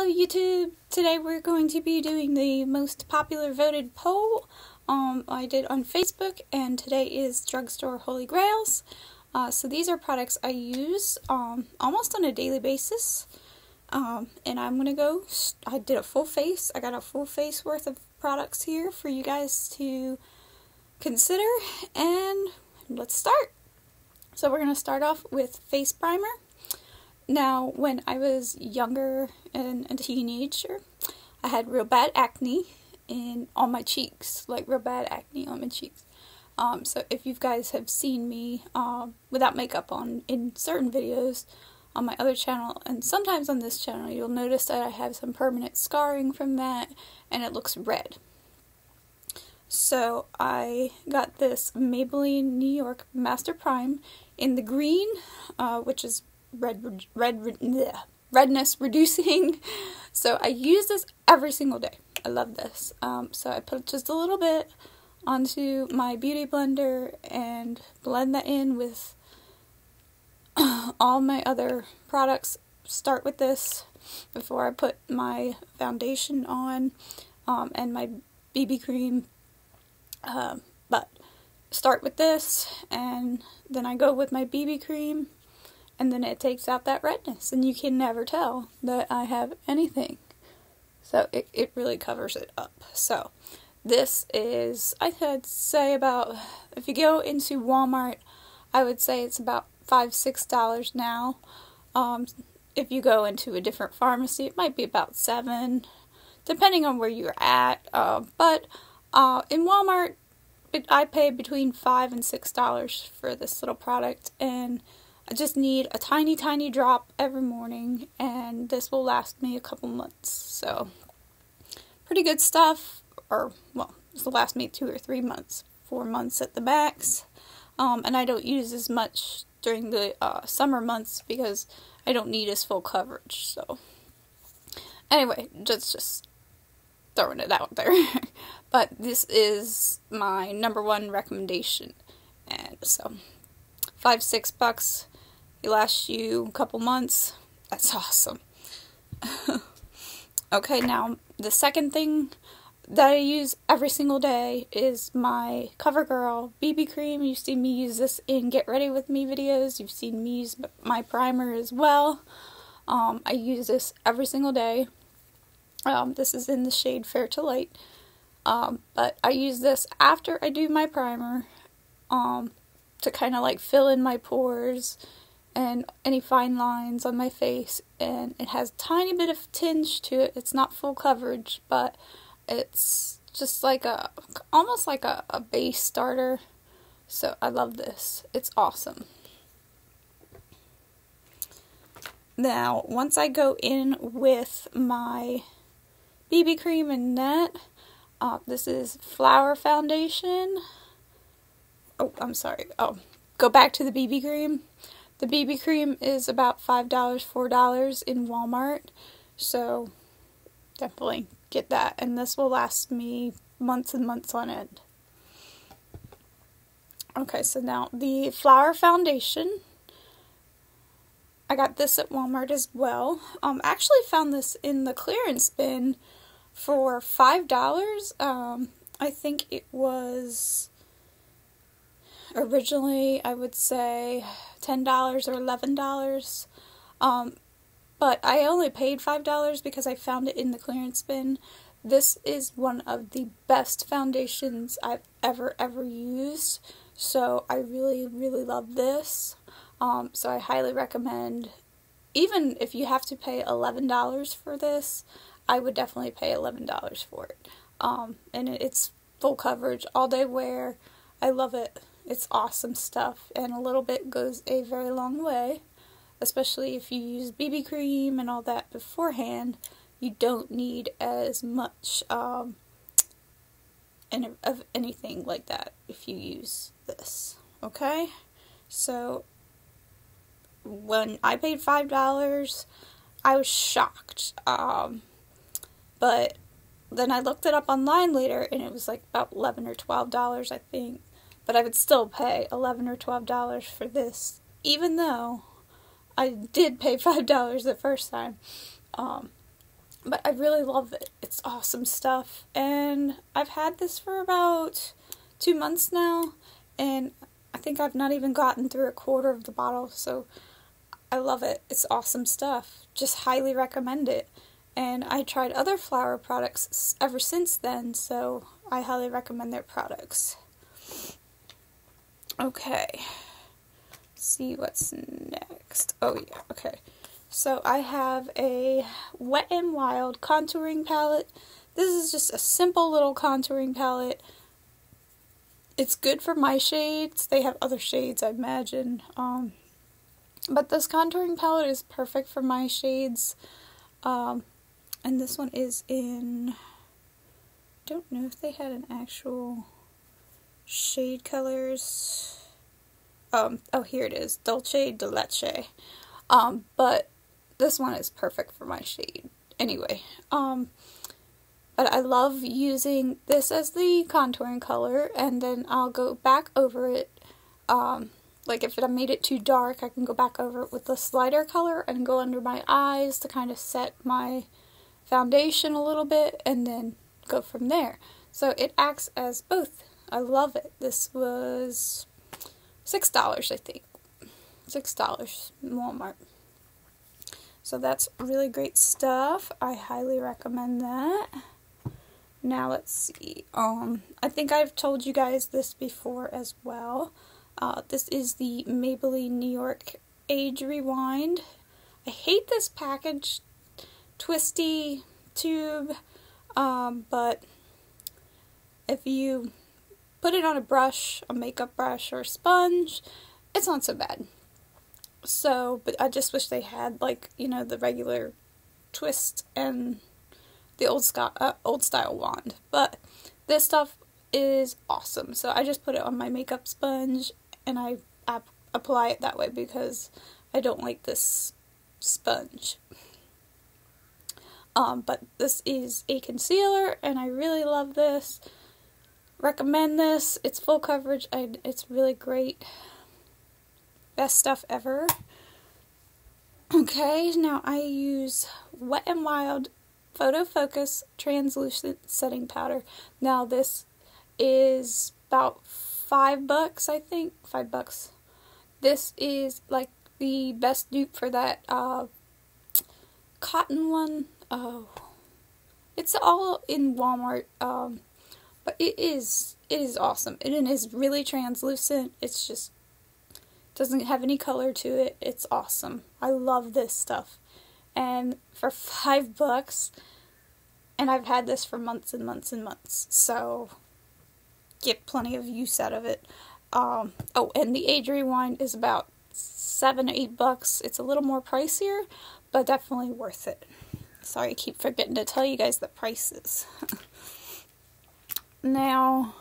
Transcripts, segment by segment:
Hello YouTube! Today we're going to be doing the most popular voted poll I did on Facebook, and today is Drugstore Holy Grails. So these are products I use almost on a daily basis, and I'm going to go, I did a full face, I got a full face worth of products here for you guys to consider, and let's start. So we're going to start off with face primer. Now, when I was younger and a teenager, I had real bad acne on my cheeks, like real bad acne on my cheeks. So if you guys have seen me without makeup on in certain videos on my other channel, and sometimes on this channel, you'll notice that I have some permanent scarring from that, and it looks red. So I got this Maybelline New York Master Prime in the green, which is redness reducing. So I use this every single day. I love this. So I put just a little bit onto my beauty blender and blend that in with all my other products. Start with this before I put my foundation on and my BB cream. But start with this, and then I go with my BB cream, and then it takes out that redness, and you can never tell that I have anything. So it really covers it up. So this is, I could say about, if you go into Walmart, I would say it's about $5-6 now. If you go into a different pharmacy, it might be about $7, depending on where you're at. But in Walmart, I pay between $5 and $6 for this little product, and I just need a tiny drop every morning, and this will last me a couple months. So pretty good stuff. Or, well, this will last me 2 or 3 months, 4 months at the max. And I don't use as much during the summer months because I don't need as full coverage. So anyway, just throwing it out there. But this is my #1 recommendation, and so $5-6, it lasts you a couple months. That's awesome. Okay, now the second thing that I use every single day is my CoverGirl BB cream. You've seen me use this in Get Ready With Me videos. You've seen me use my primer as well. I use this every single day. This is in the shade Fair to Light. But I use this after I do my primer to kind of like fill in my pores and any fine lines on my face, and it has a tiny bit of tinge to it. It's not full coverage, but it's just like almost like a base starter. So I love this. It's awesome. Now, once I go in with my BB cream and net, this is Flower Foundation. Oh, I'm sorry. Oh, go back to the BB cream. The BB cream is about $5, $4 in Walmart. So definitely get that. And this will last me months and months on end. Okay, so now the Flower Foundation. I got this at Walmart as well. Actually found this in the clearance bin for $5. I think it was originally, I would say $10 or $11. But I only paid $5 because I found it in the clearance bin. This is one of the best foundations I've ever used. So I really love this. So I highly recommend, even if you have to pay $11 for this, I would definitely pay $11 for it. And it's full coverage, all day wear. I love it. It's awesome stuff, and a little bit goes a very long way, especially if you use BB cream and all that beforehand. You don't need as much of anything like that if you use this. Okay? So when I paid $5, I was shocked. But then I looked it up online later, and it was like about $11 or $12, I think. But I would still pay $11 or $12 for this, even though I did pay $5 the first time. But I really love it. It's awesome stuff. And I've had this for about 2 months now. And I think I've not even gotten through a quarter of the bottle. So I love it. It's awesome stuff. Just highly recommend it. And I tried other flower products ever since then. So I highly recommend their products. Okay. Let's see what's next. Oh yeah. Okay. So I have a Wet n Wild contouring palette. This is just a simple little contouring palette. It's good for my shades. They have other shades, I imagine. But this contouring palette is perfect for my shades. And this one is in, I don't know if they had an actual shade colors. Oh, here it is. Dolce de Leche. But this one is perfect for my shade. Anyway, but I love using this as the contouring color, and then I'll go back over it. Like if I made it too dark, I can go back over it with this lighter color and go under my eyes to kind of set my foundation a little bit, and then go from there. So it acts as both. I love it. This was $6, I think. $6 in Walmart. So that's really great stuff. I highly recommend that. Now let's see. I think I've told you guys this before as well. This is the Maybelline New York Age Rewind. I hate this package, twisty tube, but if you put it on a brush, a makeup brush or a sponge, it's not so bad. So, but I just wish they had, like, you know, the regular twist and the old style wand. But this stuff is awesome. So I just put it on my makeup sponge and I apply it that way because I don't like this sponge. But this is a concealer and I really love this. Recommend this. It's full coverage. It's really great. Best stuff ever. Okay, now I use Wet n Wild Photo Focus Translucent Setting Powder. Now this is about $5, I think. $5. This is like the best dupe for that cotton one. Oh, it's all in Walmart. But it is awesome. It is really translucent. It's just doesn't have any color to it. It's awesome. I love this stuff. And for $5, and I've had this for months and months and months, so get plenty of use out of it. Oh, and the Age Rewind is about $7 or $8. It's a little more pricier, but definitely worth it. Sorry, I keep forgetting to tell you guys the prices. Now,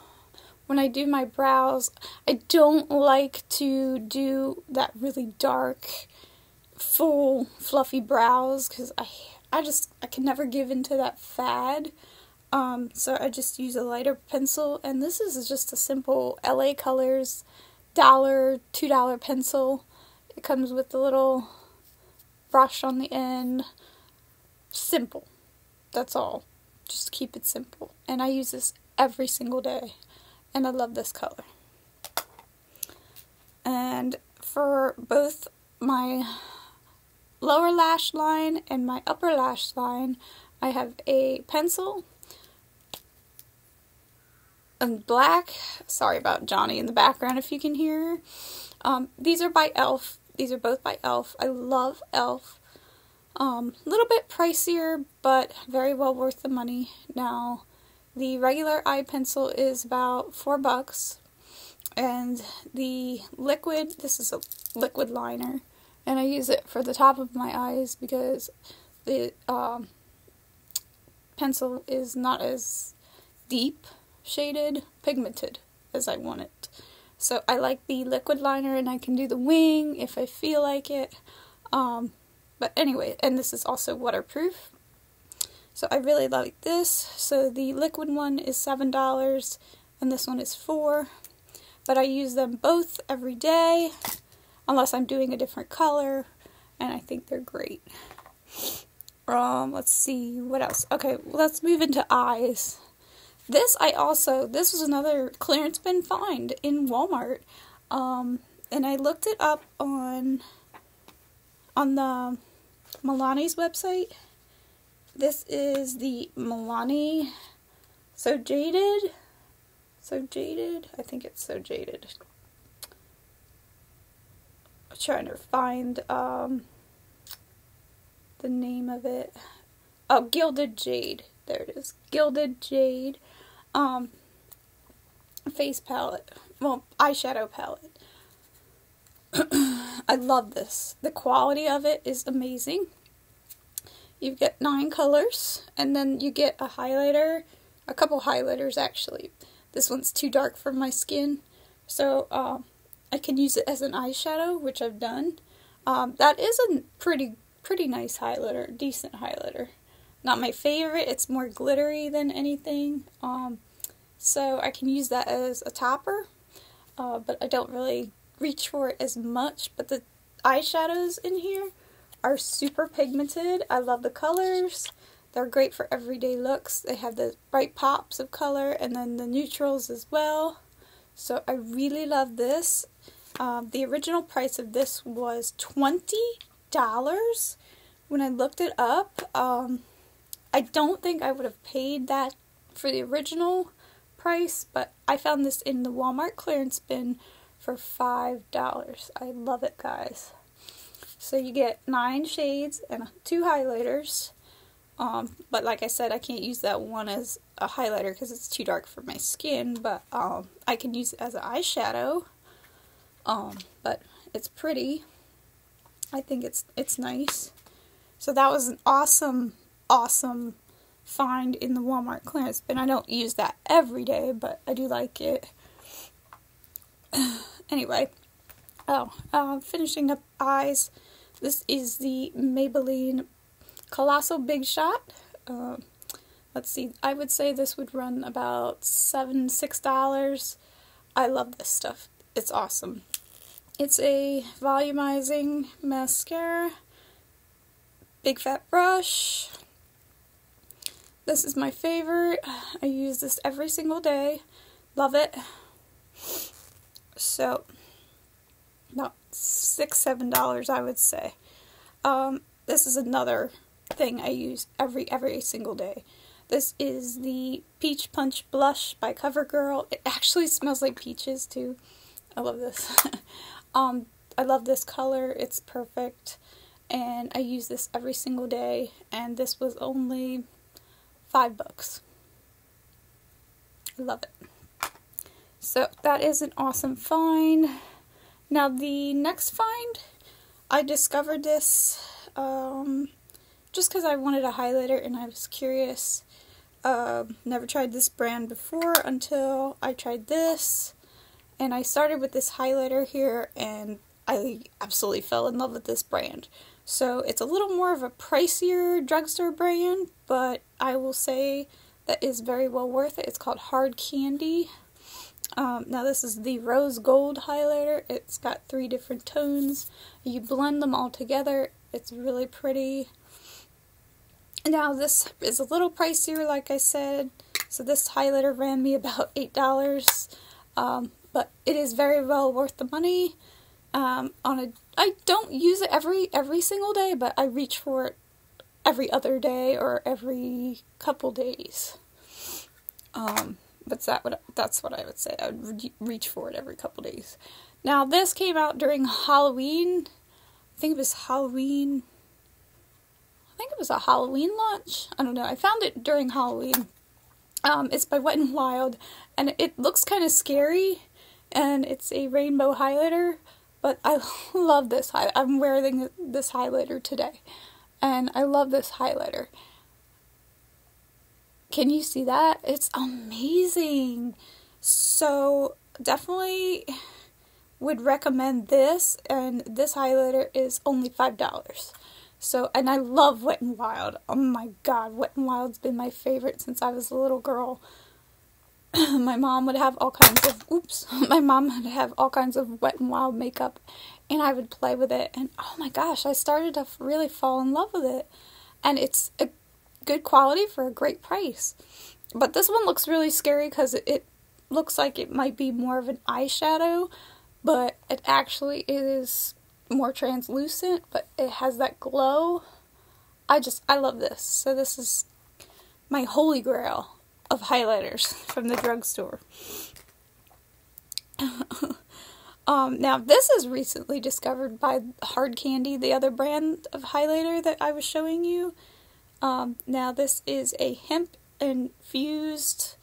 when I do my brows, I don't like to do that really dark, full, fluffy brows, because I can never give into that fad. So I just use a lighter pencil, and this is just a simple LA Colors $2 pencil. It comes with a little brush on the end. Simple. That's all. Just keep it simple. And I use this every single day. And I love this color. And for both my lower lash line and my upper lash line, I have a pencil in black. Sorry about Johnny in the background if you can hear her. These are by e.l.f. These are both by e.l.f. I love e.l.f. A little bit pricier, but very well worth the money. Now, the regular eye pencil is about $4, and the liquid, this is a liquid liner, and I use it for the top of my eyes because the pencil is not as deep shaded, pigmented as I want it. So I like the liquid liner, and I can do the wing if I feel like it. But anyway, and this is also waterproof. So I really like this. So the liquid one is $7 and this one is $4. But I use them both every day unless I'm doing a different color, and I think they're great. Let's see, what else? Okay, let's move into eyes. This was another clearance bin find in Walmart. And I looked it up on the Milani's website. This is the Milani So Jaded. I think it's So Jaded. I'm trying to find the name of it. Oh, Gilded Jade. There it is. Gilded Jade face palette. Well, eyeshadow palette. I love this. The quality of it is amazing. You get 9 colors, and then you get a highlighter, a couple highlighters actually. This one's too dark for my skin, so I can use it as an eyeshadow, which I've done. That is a pretty nice highlighter, decent highlighter. Not my favorite, it's more glittery than anything. So I can use that as a topper, but I don't really reach for it as much. But the eyeshadows in here are super pigmented. I love the colors. They're great for everyday looks. They have the bright pops of color and then the neutrals as well. So I really love this. The original price of this was $20 when I looked it up. I don't think I would have paid that for the original price, but I found this in the Walmart clearance bin for $5. I love it, guys. So you get 9 shades and 2 highlighters. But like I said, I can't use that one as a highlighter because it's too dark for my skin, but I can use it as an eyeshadow. But it's pretty. I think it's nice. So that was an awesome find in the Walmart clearance bin. I don't use that every day, but I do like it. Anyway, finishing up eyes. This is the Maybelline Colossal Big Shot. Let's see, I would say this would run about $6. I love this stuff. It's awesome. It's a volumizing mascara. Big fat brush. This is my favorite. I use this every single day. Love it. So, about $6-7 I would say. This is another thing I use every single day. This is the Peach Punch Blush by CoverGirl. It actually smells like peaches too. I love this. I love this color. It's perfect. And I use this every single day. And this was only $5. I love it. So that is an awesome find. Now the next find, I discovered this just because I wanted a highlighter and I was curious. Never tried this brand before until I tried this. And I started with this highlighter here and I absolutely fell in love with this brand. So it's a little more of a pricier drugstore brand, but I will say that is very well worth it. It's called Hard Candy. Now this is the Rose Gold highlighter. It's got 3 different tones. You blend them all together. It's really pretty. Now this is a little pricier, like I said. So this highlighter ran me about $8. But it is very well worth the money. I don't use it every single day, but I reach for it every other day or every couple days. That's what I would say. I would reach for it every couple days. Now this came out during Halloween. I think it was Halloween. I think it was a Halloween launch. I don't know. I found it during Halloween. It's by Wet n Wild, and it looks kind of scary, and it's a rainbow highlighter, but I love this highlighter. I'm wearing this highlighter today, and I love this highlighter. Can you see that? It's amazing. So definitely would recommend this, and this highlighter is only $5. So, and I love Wet n Wild. Oh my god, Wet n Wild's been my favorite since I was a little girl. My mom would have all kinds of, my mom would have all kinds of Wet n Wild makeup, and I would play with it, and oh my gosh, I started to really fall in love with it. and it's a good quality for a great price. But this one looks really scary because it looks like it might be more of an eyeshadow, but it actually is more translucent, but it has that glow. I love this. So this is my holy grail of highlighters from the drugstore. Now this is recently discovered by Hard Candy, the other brand of highlighter that I was showing you. Now this is a hemp infused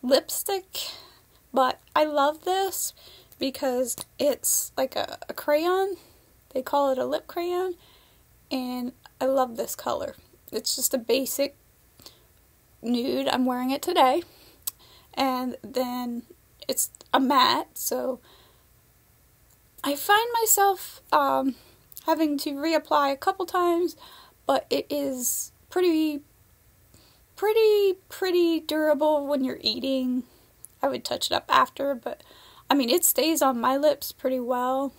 lipstick, but I love this because it's like a crayon. They call it a lip crayon, and I love this color. It's just a basic nude. I'm wearing it today, and then it's a matte, so I find myself having to reapply a couple times, but it is pretty durable when you're eating. I would touch it up after, but I mean, it stays on my lips pretty well.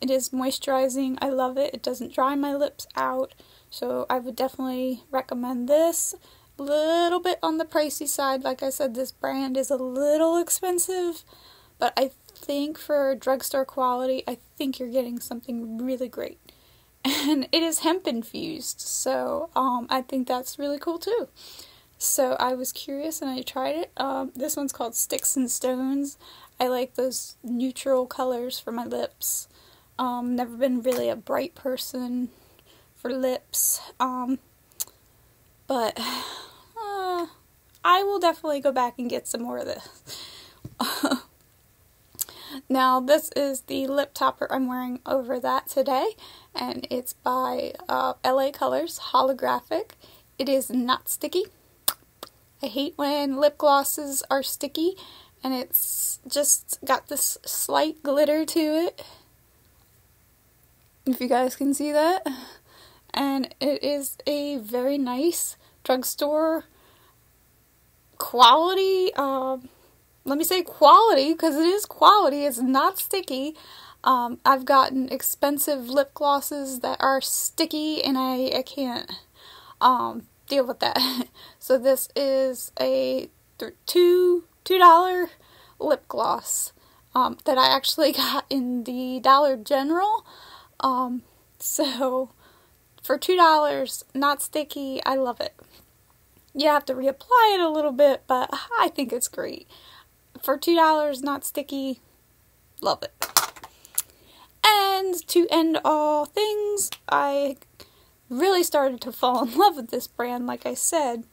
It is moisturizing. I love it. It doesn't dry my lips out, so I would definitely recommend this. A little bit on the pricey side. Like I said, this brand is a little expensive, but I think for drugstore quality, I think you're getting something really great. And it is hemp infused, so I think that's really cool too. So I was curious and I tried it. This one's called Sticks and Stones. I like those neutral colors for my lips. Never been really a bright person for lips, but I will definitely go back and get some more of this. Now this is the lip topper I'm wearing over that today, and it's by LA Colors Holographic. It is not sticky. I hate when lip glosses are sticky, and it's just got this slight glitter to it, if you guys can see that. And it is a very nice drugstore quality, let me say quality, because it is quality. It's not sticky. I've gotten expensive lip glosses that are sticky, and I can't deal with that. So this is a $2 lip gloss that I actually got in the Dollar General. So for $2, not sticky, I love it. You have to reapply it a little bit, but I think it's great. For $2, not sticky, love it. And to end all things, I really started to fall in love with this brand, like I said,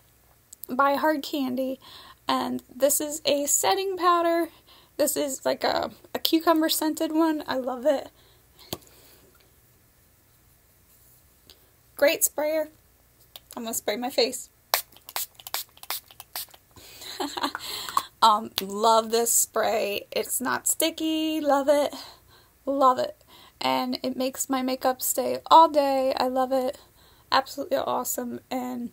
by Hard Candy. And this is a setting powder. This is like a cucumber scented one. I love it. Great sprayer. I'm gonna spray my face. Love this spray. It's not sticky. Love it. Love it. And it makes my makeup stay all day. I love it. Absolutely awesome. And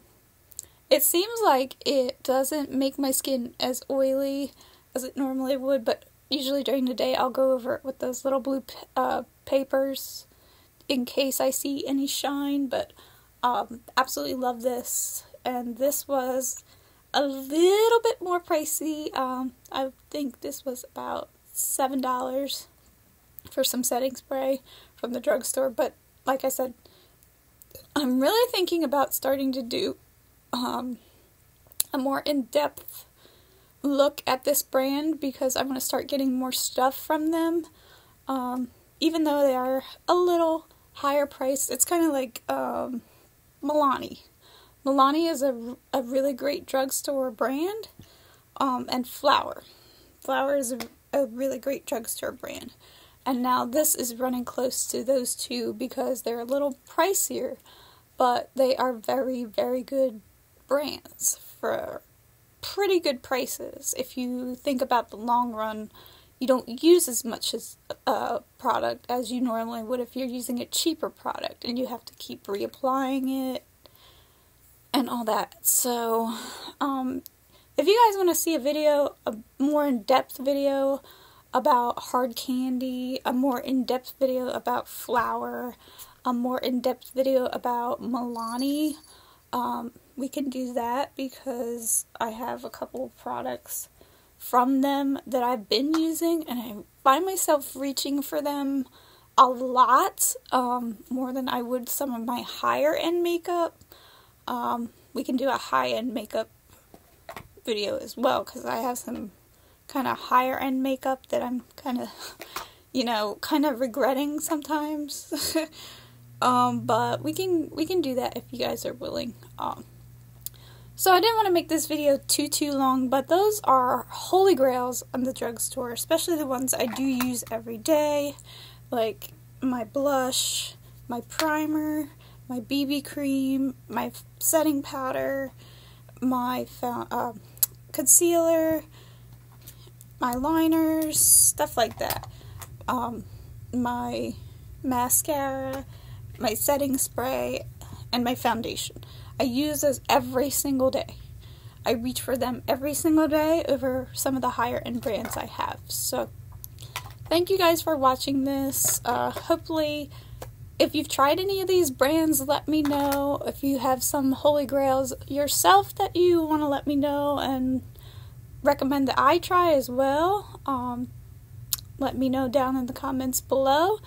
it seems like it doesn't make my skin as oily as it normally would, but usually during the day I'll go over it with those little blue papers in case I see any shine. But absolutely love this. And this was a little bit more pricey. I think this was about $7 for some setting spray from the drugstore. But like I said, I'm really thinking about starting to do a more in-depth look at this brand, because I'm going to start getting more stuff from them. Even though they are a little higher priced, it's kind of like Milani. Milani is a really great drugstore brand, and Flower. Flower is a really great drugstore brand. And now this is running close to those two because they're a little pricier, but they are very, very good brands for pretty good prices. If you think about the long run, you don't use as much as a product as you normally would if you're using a cheaper product, and you have to keep reapplying it and all that. So, if you guys want to see a video, a more in-depth video about Hard Candy, a more in-depth video about Flower, a more in-depth video about Milani, we can do that because I have a couple of products from them that I've been using, and I find myself reaching for them a lot, more than I would some of my higher end makeup. We can do a high-end makeup video as well, because I have some kind of higher end makeup that I'm kind of, kind of regretting sometimes. But we can do that if you guys are willing. So I didn't want to make this video too long, but those are holy grails in the drugstore, especially the ones I do use every day, like my blush, my primer, my BB cream, my setting powder, my concealer, my liners, stuff like that, my mascara, my setting spray, and my foundation. I use those every single day. I reach for them every single day over some of the higher end brands I have. So thank you guys for watching this. Hopefully, if you've tried any of these brands, let me know. If you have some holy grails yourself that you want to let me know and recommend that I try as well, let me know down in the comments below.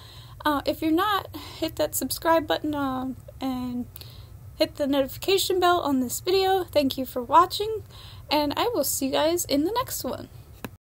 If you're not, hit that subscribe button and hit the notification bell on this video. Thank you for watching, and I will see you guys in the next one.